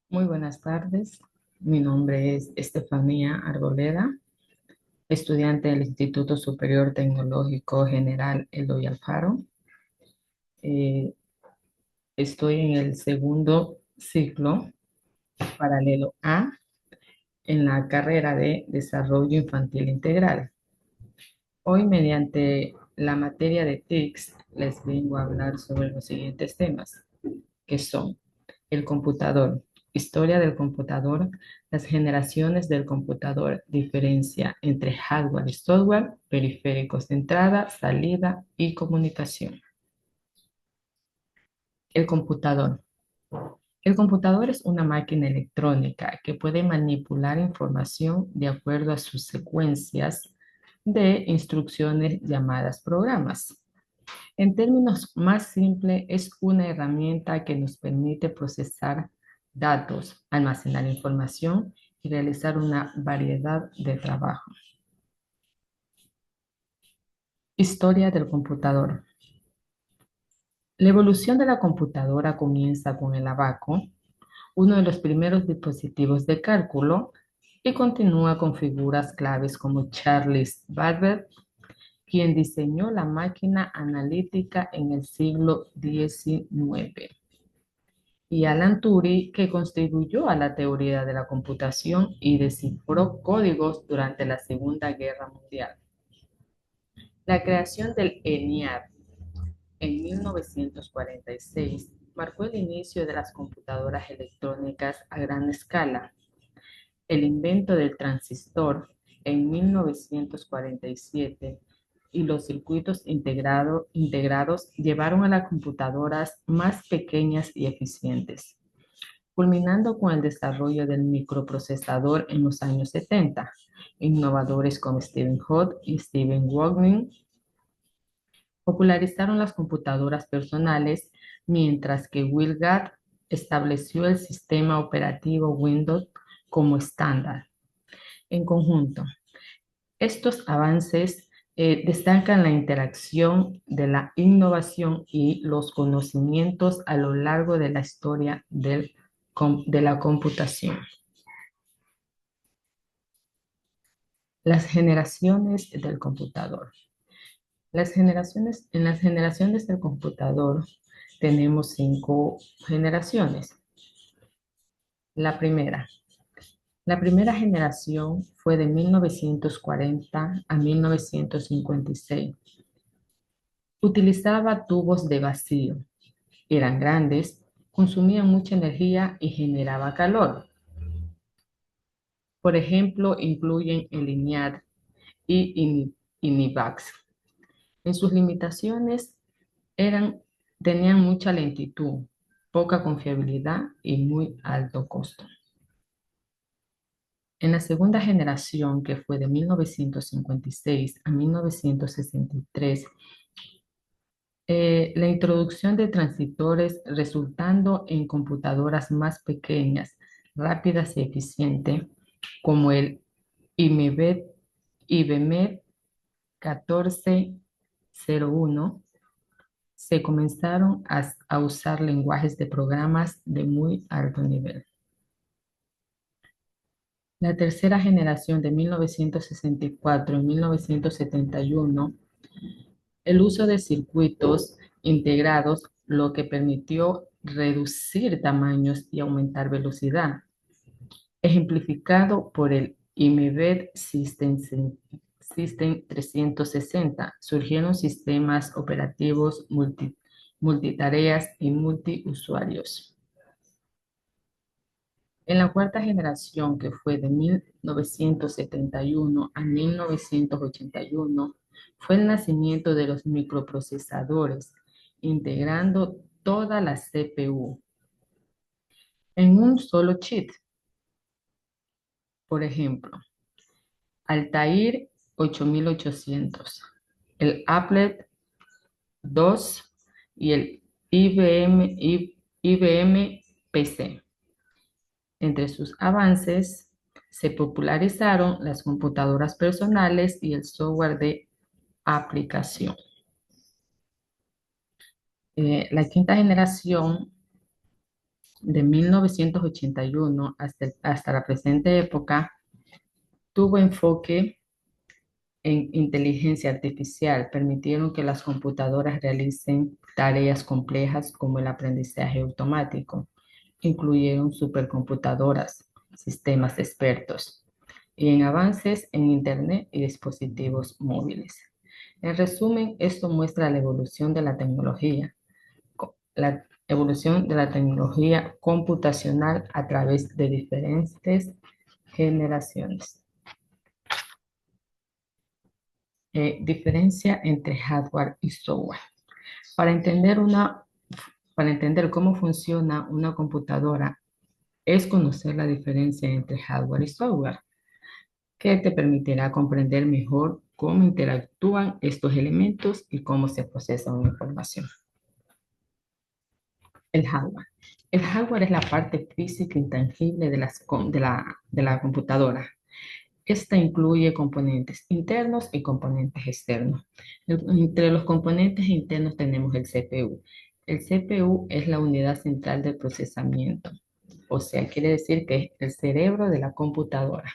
Muy buenas tardes. Mi nombre es Estefanía Arboleda, estudiante del Instituto Superior Tecnológico General Eloy Alfaro. Eh, Estoy en el segundo ciclo paralelo A en la carrera de Desarrollo Infantil Integral. Hoy, mediante la materia de TICS, les vengo a hablar sobre los siguientes temas, que son el computador, historia del computador, las generaciones del computador, diferencia entre hardware y software, periféricos de entrada, salida y comunicación. El computador. El computador es una máquina electrónica que puede manipular información de acuerdo a sus secuencias de instrucciones llamadas programas. En términos más simples, es una herramienta que nos permite procesar datos, almacenar información y realizar una variedad de trabajo. Historia del computador. La evolución de la computadora comienza con el abaco, uno de los primeros dispositivos de cálculo, y continúa con figuras claves como Charles Babbage, quien diseñó la máquina analítica en el siglo XIX. Y Alan Turing, que contribuyó a la teoría de la computación y descifró códigos durante la Segunda Guerra Mundial. La creación del ENIAC en 1946 marcó el inicio de las computadoras electrónicas a gran escala. El invento del transistor en 1947 y los circuitos integrados llevaron a las computadoras más pequeñas y eficientes, culminando con el desarrollo del microprocesador en los años 70. Innovadores como Stephen Hood y Stephen Wozniak popularizaron las computadoras personales, mientras que Will Gates estableció el sistema operativo Windows como estándar. En conjunto, estos avances destacan la interacción de la innovación y los conocimientos a lo largo de la historia de la computación. Las generaciones del computador. En las generaciones del computador tenemos cinco generaciones. La primera. La primera generación fue de 1940 a 1956. Utilizaba tubos de vacío. Eran grandes, consumían mucha energía y generaba calor. Por ejemplo, incluyen el ENIAC y INIVAX. En sus limitaciones tenían mucha lentitud, poca confiabilidad y muy alto costo. En la segunda generación, que fue de 1956 a 1963, la introducción de transistores resultando en computadoras más pequeñas, rápidas y eficientes, como el IBM 1401, se comenzaron a usar lenguajes de programas de muy alto nivel. La tercera generación de 1964 y 1971, el uso de circuitos integrados, lo que permitió reducir tamaños y aumentar velocidad, ejemplificado por el Embedded System 360. Surgieron sistemas operativos multitareas y multiusuarios. En la cuarta generación, que fue de 1971 a 1981, fue el nacimiento de los microprocesadores, integrando toda la CPU en un solo chip. Por ejemplo, Altair 8800, el Applet II y el IBM PC. Entre sus avances, se popularizaron las computadoras personales y el software de aplicación. La quinta generación De 1981 hasta la presente época, tuvo enfoque en inteligencia artificial, permitieron que las computadoras realicen tareas complejas como el aprendizaje automático. Incluyeron supercomputadoras, sistemas expertos y en avances en Internet y dispositivos móviles. En resumen, esto muestra la evolución de la tecnología, la evolución de la tecnología computacional a través de diferentes generaciones. Diferencia entre hardware y software. Para entender para entender cómo funciona una computadora, es conocer la diferencia entre hardware y software, que te permitirá comprender mejor cómo interactúan estos elementos y cómo se procesa una información. El hardware. El hardware es la parte física intangible de la computadora. Esta incluye componentes internos y componentes externos. Entre los componentes internos tenemos el CPU. El CPU es la unidad central del procesamiento, o sea, quiere decir que es el cerebro de la computadora.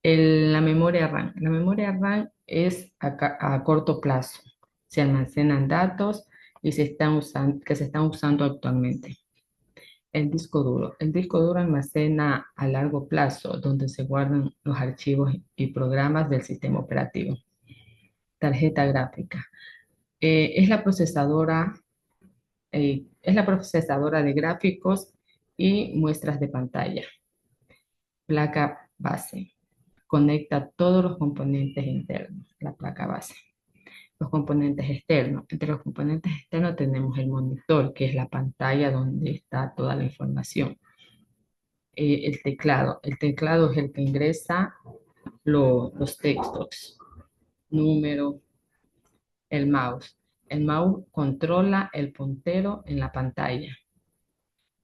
La memoria RAM. La memoria RAM es a corto plazo. Se almacenan datos y que se están usando actualmente. El disco duro. El disco duro almacena a largo plazo, donde se guardan los archivos y programas del sistema operativo. Tarjeta gráfica. Es es la procesadora de gráficos y muestras de pantalla. Placa base. Conecta todos los componentes internos, la placa base. Los componentes externos. Entre los componentes externos tenemos el monitor, que es la pantalla donde está toda la información. El teclado. El teclado es el que ingresa los textos, número, el mouse. El mouse controla el puntero en la pantalla.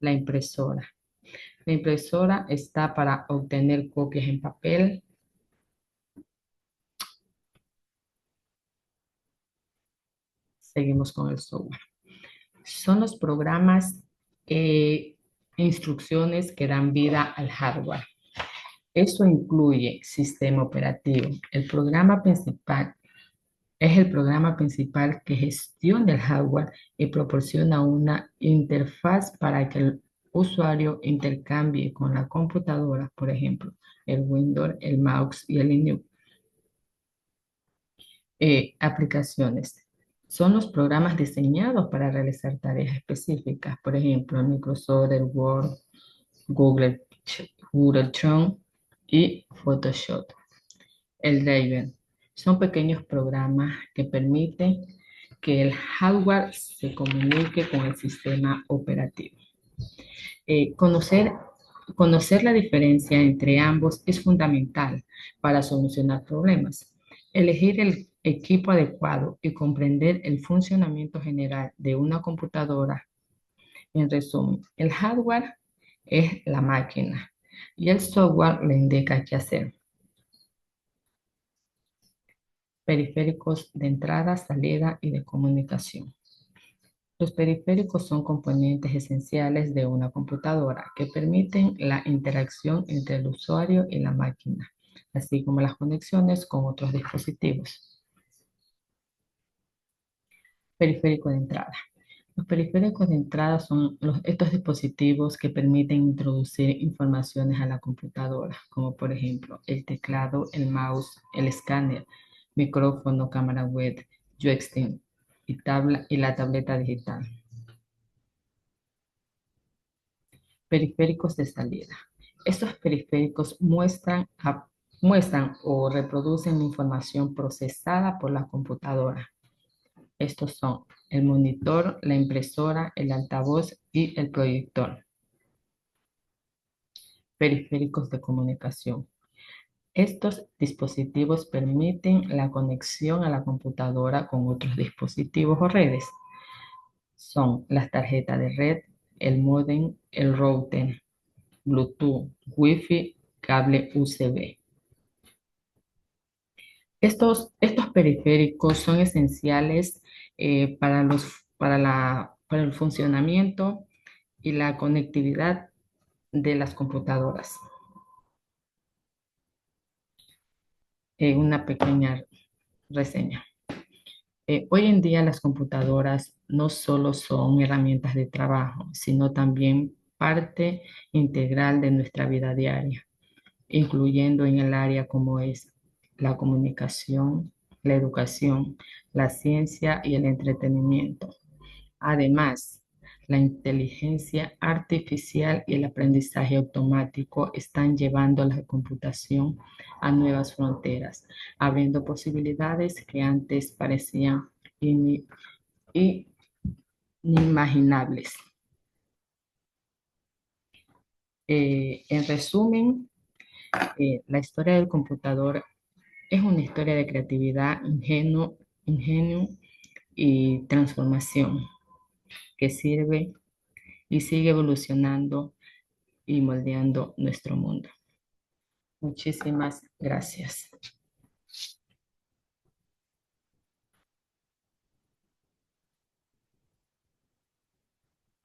La impresora. La impresora está para obtener copias en papel. Seguimos con el software. Son los programas e instrucciones que dan vida al hardware. Eso incluye sistema operativo. Es el programa principal que gestiona el hardware y proporciona una interfaz para que el usuario intercambie con la computadora, por ejemplo, el Windows, el mouse y el Linux. Aplicaciones. Son los programas diseñados para realizar tareas específicas, por ejemplo, Microsoft, el Word, Google, Google Chrome y Photoshop. El driver son pequeños programas que permiten que el hardware se comunique con el sistema operativo. Eh, conocer, conocer la diferencia entre ambos es fundamental para solucionar problemas. Elegir el equipo adecuado y comprender el funcionamiento general de una computadora. En resumen, el hardware es la máquina y el software le indica qué hacer. Periféricos de entrada, salida y de comunicación. Los periféricos son componentes esenciales de una computadora que permiten la interacción entre el usuario y la máquina, así como las conexiones con otros dispositivos. Periférico de entrada. Los periféricos de entrada son estos dispositivos que permiten introducir informaciones a la computadora, como por ejemplo el teclado, el mouse, el escáner, micrófono, cámara web, joystick y la tableta digital. Periféricos de salida. Estos periféricos muestran o reproducen la información procesada por la computadora. Estos son el monitor, la impresora, el altavoz y el proyector. Periféricos de comunicación. Estos dispositivos permiten la conexión a la computadora con otros dispositivos o redes. Son las tarjetas de red, el módem, el router, Bluetooth, Wi-Fi, cable USB. Estos periféricos son esenciales para el funcionamiento y la conectividad de las computadoras. Una pequeña reseña. Hoy en día las computadoras no solo son herramientas de trabajo, sino también parte integral de nuestra vida diaria, incluyendo en el área como es la comunicación, la educación, la ciencia y el entretenimiento. Además, la inteligencia artificial y el aprendizaje automático están llevando la computación a nuevas fronteras, abriendo posibilidades que antes parecían ini- inimaginables. En resumen, la historia del computador es una historia de creatividad, ingenio y transformación que sirve y sigue evolucionando y moldeando nuestro mundo. Muchísimas gracias.